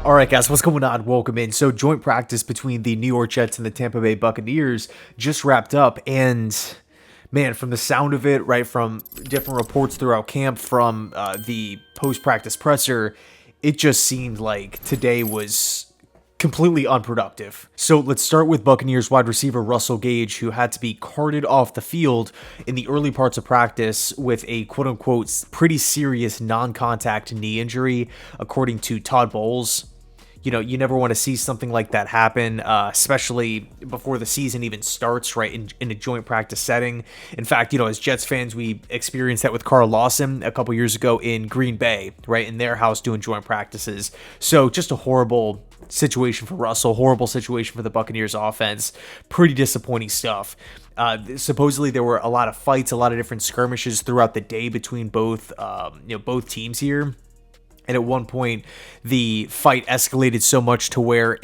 All right, guys, what's going on? Welcome in. So, joint practice between the New York Jets and the Tampa Bay Buccaneers just wrapped up, and man, from the sound of it, right, from different reports throughout camp, from the post-practice presser, it just seemed like today was completely unproductive. So let's start with Buccaneers wide receiver Russell Gage, who had to be carted off the field in the early parts of practice with a quote-unquote pretty serious non-contact knee injury, according to Todd Bowles. You know, you never want to see something like that happen, especially before the season even starts, right, in a joint practice setting. In fact, you know, as Jets fans, we experienced that with Carl Lawson a couple years ago in Green Bay, right, in their house doing joint practices. So just a horrible situation for Russell, horrible situation for the Buccaneers offense. Pretty disappointing stuff. Supposedly there were a lot of fights, a lot of different skirmishes throughout the day between both teams here. And at one point, the fight escalated so much to where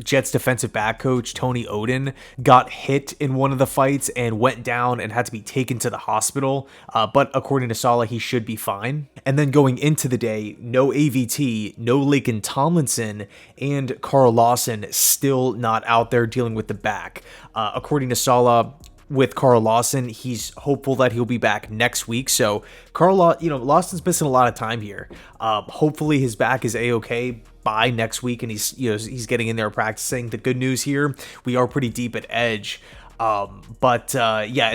Jets defensive back coach Tony Oden got hit in one of the fights and went down and had to be taken to the hospital. But according to Saleh, he should be fine. And then going into the day, no AVT, no Laken Tomlinson, and Carl Lawson still not out there dealing with the back. According to Saleh, with Carl Lawson, he's hopeful that he'll be back next week. So Lawson's missing a lot of time here. Hopefully his back is a-okay by next week, and he's getting in there practicing. The good news here, we are pretty deep at edge. As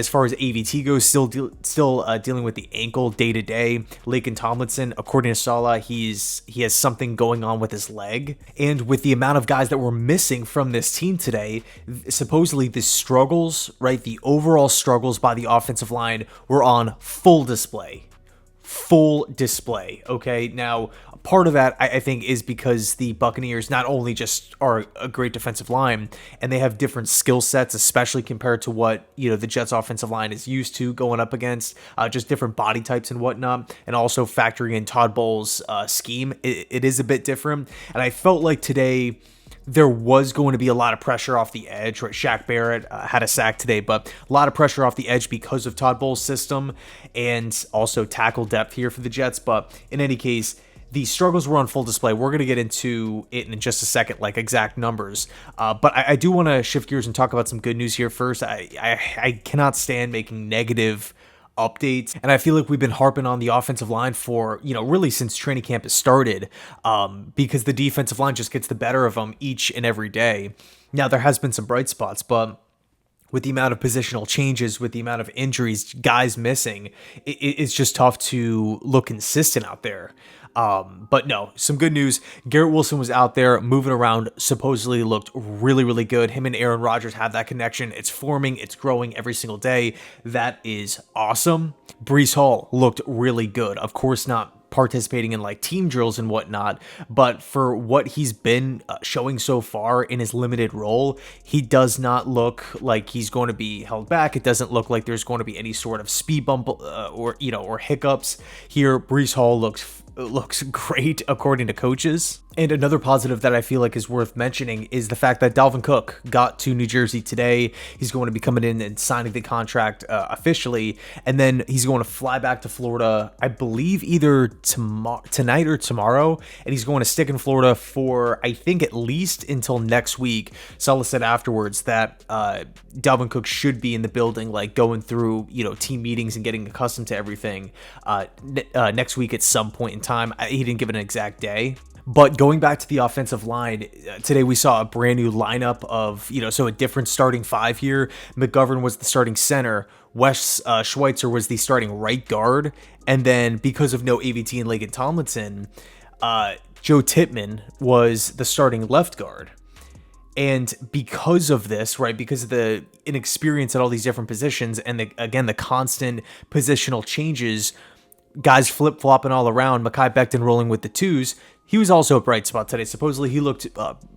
far as AVT goes, still dealing with the ankle day to day. Laken Tomlinson, according to Saleh, he has something going on with his leg, and with the amount of guys that were missing from this team today, supposedly the struggles, right, the overall struggles by the offensive line were on full display. Okay, now part of that I think is because the Buccaneers not only just are a great defensive line, and they have different skill sets, especially compared to what the Jets offensive line is used to going up against, just different body types and whatnot, and also factoring in Todd Bowles' scheme, it is a bit different. And I felt like today there was going to be a lot of pressure off the edge, right? Shaq Barrett had a sack today, but a lot of pressure off the edge because of Todd Bowles' system, and also tackle depth here for the Jets. But in any case, the struggles were on full display. We're going to get into it in just a second, like exact numbers. But I do want to shift gears and talk about some good news here first. I cannot stand making negative updates, and I feel like we've been harping on the offensive line for really since training camp has started, because the defensive line just gets the better of them each and every day. Now there has been some bright spots, but with the amount of positional changes, with the amount of injuries, guys missing, it's just tough to look consistent out there. But no, some good news. Garrett Wilson was out there moving around, supposedly looked really, really good. Him and Aaron Rodgers have that connection. It's forming, it's growing every single day. That is awesome. Breece Hall looked really good. Of course, not participating in like team drills and whatnot, but for what he's been showing so far in his limited role, he does not look like he's going to be held back. It doesn't look like there's going to be any sort of speed bump or hiccups here. Breece Hall looks great according to coaches. And another positive that I feel like is worth mentioning is the fact that Dalvin Cook got to New Jersey today. He's going to be coming in and signing the contract officially, and then he's going to fly back to Florida, I believe either tonight or tomorrow, and he's going to stick in Florida for, I think, at least until next week. Saleh said afterwards that Dalvin Cook should be in the building, like going through team meetings and getting accustomed to everything next week at some point in time. He didn't give an exact day. But going back to the offensive line, today we saw a brand new lineup of, so a different starting five here. McGovern was the starting center. Wes Schweitzer was the starting right guard. And then because of no AVT and Laken Tomlinson, Joe Tippmann was the starting left guard. And because of this, right, because of the inexperience at all these different positions, and the constant positional changes, guys flip-flopping all around, Mekhi Becton rolling with the twos, he was also a bright spot today. Supposedly he looked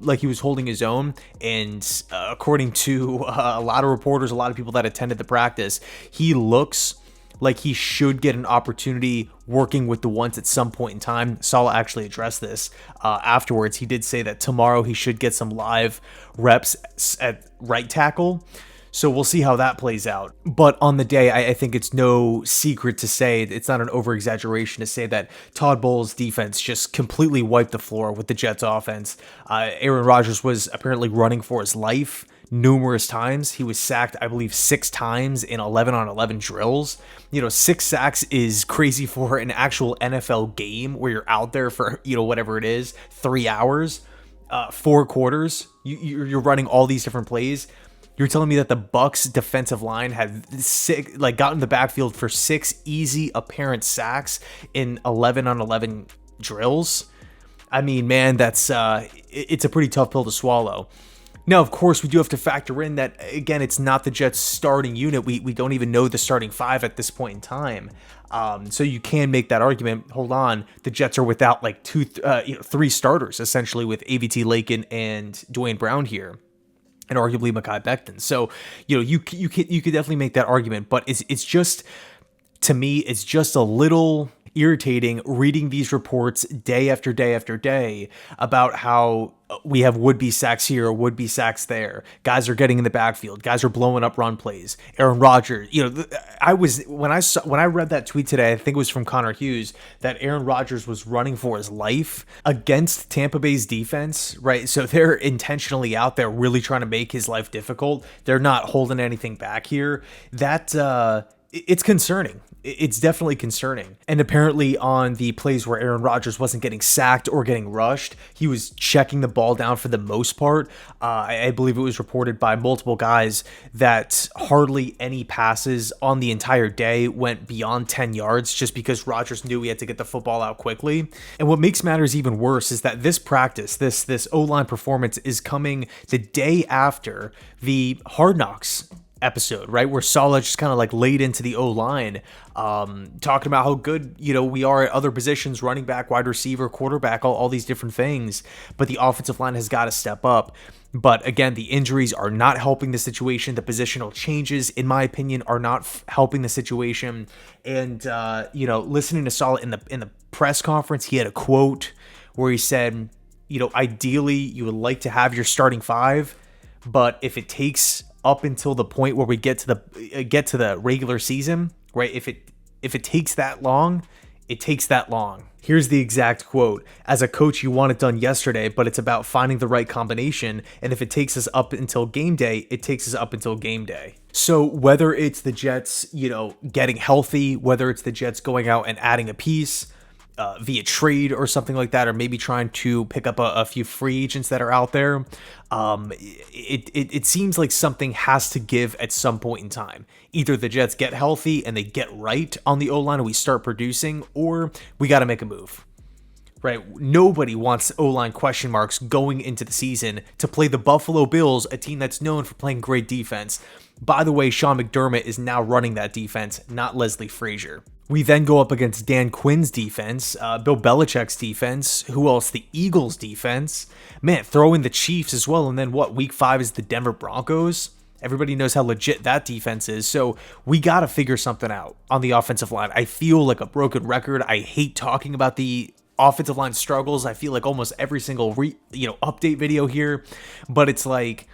like he was holding his own, and according to a lot of reporters, a lot of people that attended the practice, he looks like he should get an opportunity working with the ones at some point in time. Saleh actually addressed this afterwards. He did say that tomorrow he should get some live reps at right tackle. So we'll see how that plays out. But on the day, I think it's no secret to say, it's not an over-exaggeration to say that Todd Bowles' defense just completely wiped the floor with the Jets offense. Aaron Rodgers was apparently running for his life numerous times. He was sacked, I believe, 6 times in 11-on-11 drills. 6 sacks is crazy for an actual NFL game where you're out there for, whatever it is, 3 hours, 4 quarters. You're running all these different plays. You're telling me that the Bucks defensive line had got in the backfield for 6 easy apparent sacks in 11-on-11 drills? I mean, man, that's it's a pretty tough pill to swallow. Now, of course, we do have to factor in that, again, it's not the Jets' starting unit. We don't even know the starting 5 at this point in time. So you can make that argument. Hold on, the Jets are without 3 starters, essentially, with AVT Lakin and Dwayne Brown here, and arguably Mekhi Becton. So, you could definitely make that argument, but it's just, to me, it's just a little irritating reading these reports day after day after day about how we have would-be sacks here, would-be sacks there. Guys are getting in the backfield. Guys are blowing up run plays. Aaron Rodgers, when I read that tweet today, I think it was from Connor Hughes, that Aaron Rodgers was running for his life against Tampa Bay's defense, right? So they're intentionally out there really trying to make his life difficult. They're not holding anything back here. It's concerning. It's definitely concerning. And apparently on the plays where Aaron Rodgers wasn't getting sacked or getting rushed, he was checking the ball down for the most part. I believe it was reported by multiple guys that hardly any passes on the entire day went beyond 10 yards just because Rodgers knew he had to get the football out quickly. And what makes matters even worse is that this practice, this O-line performance is coming the day after the Hard Knocks episode, right, where Saleh just kind of laid into the O-line, talking about how good we are at other positions, running back, wide receiver, quarterback, all these different things, but the offensive line has got to step up. But again, the injuries are not helping the situation. The positional changes, in my opinion, are not helping the situation. And listening to Saleh in the press conference, he had a quote where he said, ideally you would like to have your starting 5, but if it takes up until the point where we get to the regular season, right? If it takes that long, it takes that long. Here's the exact quote. As a coach, you want it done yesterday, but it's about finding the right combination. And if it takes us up until game day, it takes us up until game day. So whether it's the Jets, getting healthy, whether it's the Jets going out and adding a piece, via trade or something like that, or maybe trying to pick up a few free agents that are out there, it seems like something has to give at some point in time. Either the Jets get healthy and they get right on the O-line and we start producing, or we got to make a move. Right? Nobody wants O-line question marks going into the season to play the Buffalo Bills, a team that's known for playing great defense. By the way, Sean McDermott is now running that defense, not Leslie Frazier. We then go up against Dan Quinn's defense, Bill Belichick's defense, who else? The Eagles' defense. Man, throw in the Chiefs as well, and then week 5 is the Denver Broncos. Everybody knows how legit that defense is, so we got to figure something out on the offensive line. I feel like a broken record. I hate talking about the offensive line struggles. I feel like almost every single update video here, but it's like,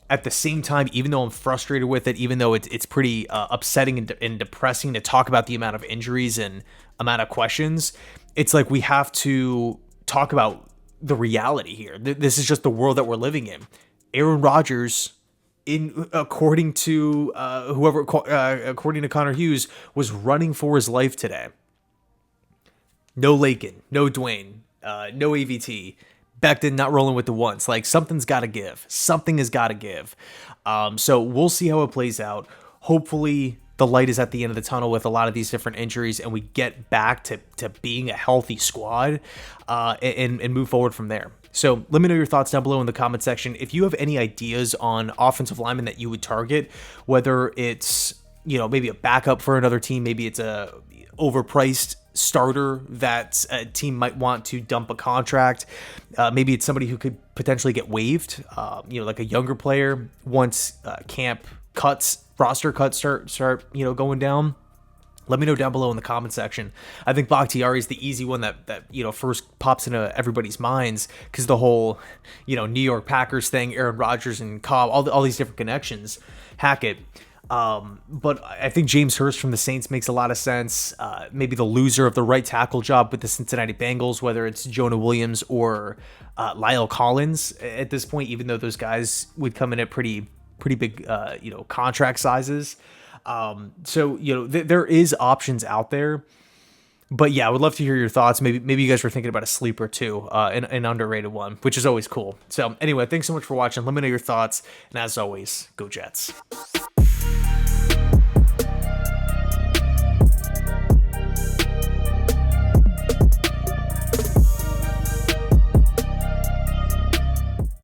at the same time, even though I'm frustrated with it, even though it's pretty upsetting and depressing to talk about the amount of injuries and amount of questions, it's like we have to talk about the reality here. This is just the world that we're living in. Aaron Rodgers, according to according to Connor Hughes, was running for his life today. No Lakin, no Dwayne, no AVT. Becton not rolling with the ones. Something's got to give. Something has got to give. So we'll see how it plays out. Hopefully the light is at the end of the tunnel with a lot of these different injuries and we get back to being a healthy squad and move forward from there. So let me know your thoughts down below in the comment section. If you have any ideas on offensive linemen that you would target, whether it's, maybe a backup for another team, maybe it's a overpriced starter that a team might want to dump a contract. Maybe it's somebody who could potentially get waived, like a younger player once camp roster cuts start going down. Let me know down below in the comment section. I think Bakhtiari is the easy one that first pops into everybody's minds because the whole New York Packers thing, Aaron Rodgers and Cobb, all these different connections. Hackett. But I think James Hurst from the Saints makes a lot of sense. Maybe the loser of the right tackle job with the Cincinnati Bengals, whether it's Jonah Williams or Lyle Collins at this point, even though those guys would come in at pretty big contract sizes. So there is options out there, but yeah, I would love to hear your thoughts. Maybe you guys were thinking about a sleeper too, an underrated one, which is always cool. So anyway, thanks so much for watching. Let me know your thoughts, and as always, go Jets.